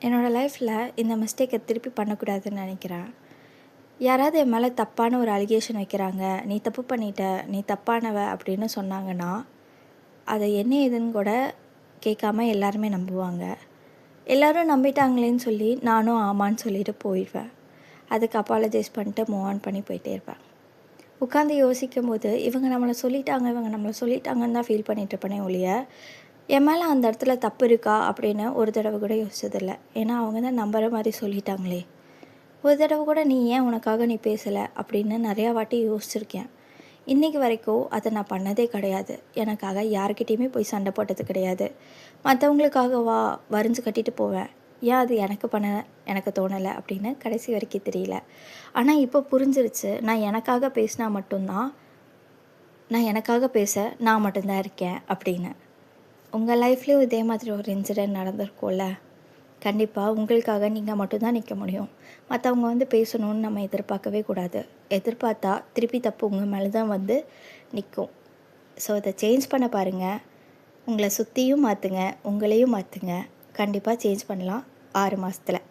என்னோடய லைஃப்பில் இந்த மிஸ்டேக்கை திருப்பி பண்ணக்கூடாதுன்னு நினைக்கிறேன். யாராவது என் மேலே தப்பான ஒரு அலிகேஷன் வைக்கிறாங்க, நீ தப்பு பண்ணிட்ட, நீ தப்பானவ அப்படின்னு சொன்னாங்கன்னா, அதை என்ன ஏதுன்னு கூட கேட்காம எல்லாருமே நம்புவாங்க. எல்லோரும் நம்பிட்டாங்களேன்னு சொல்லி நானும் ஆமான்னு சொல்லிட்டு போயிடுவேன். அதுக்கு அப்பாலஜைஸ் பண்ணிட்டு மூவ் ஆன் பண்ணி போயிட்டே இருப்பேன். உட்காந்து யோசிக்கும் போது இவங்க நம்மளை சொல்லிட்டாங்கன்னு தான் ஃபீல் பண்ணிட்டு இருப்பேனே ஒழிய, என் மேலே அந்த இடத்துல தப்பு இருக்கா அப்படின்னு ஒரு தடவை கூட யோசிச்சதில்லை. ஏன்னா அவங்க தான் நம்புகிற மாதிரி சொல்லிட்டாங்களே. ஒரு தடவை கூட நீ ஏன் உனக்காக நீ பேசலை அப்படின்னு நிறையா வாட்டி யோசிச்சிருக்கேன். இன்றைக்கி வரைக்கும் அதை நான் பண்ணதே கிடையாது. எனக்காக யார்கிட்டையுமே போய் சண்டை போட்டது கிடையாது. மற்றவங்களுக்காகவா வரிஞ்சு கட்டிட்டு போவேன். ஏன் அது எனக்கு தோணலை அப்படின்னு கடைசி வரைக்கும் தெரியல. ஆனால் இப்போ புரிஞ்சிருச்சு, நான் எனக்காக பேசினா மட்டும்தான், நான் எனக்காக பேச நான் மட்டும்தான் இருக்கேன் அப்படின்னு. உங்கள் லைஃப்லேயும் இதே மாதிரி ஒரு இன்சிடெண்ட் நடந்திருக்கும்ல. கண்டிப்பாக உங்களுக்காக நீங்கள் மட்டும்தான் நிற்க முடியும். மற்றவங்க பேசணும்னு நம்ம எதிர்பார்க்கவே கூடாது. எதிர்பார்த்தா திருப்பி தப்பு உங்கள் மேலே தான் நிற்கும். ஸோ இதை சேஞ்ச் பண்ண பாருங்கள். உங்களை சுற்றியும் மாற்றுங்க, உங்களையும் மாற்றுங்க. கண்டிப்பாக சேஞ்ச் பண்ணலாம் 6 மாதத்தில்.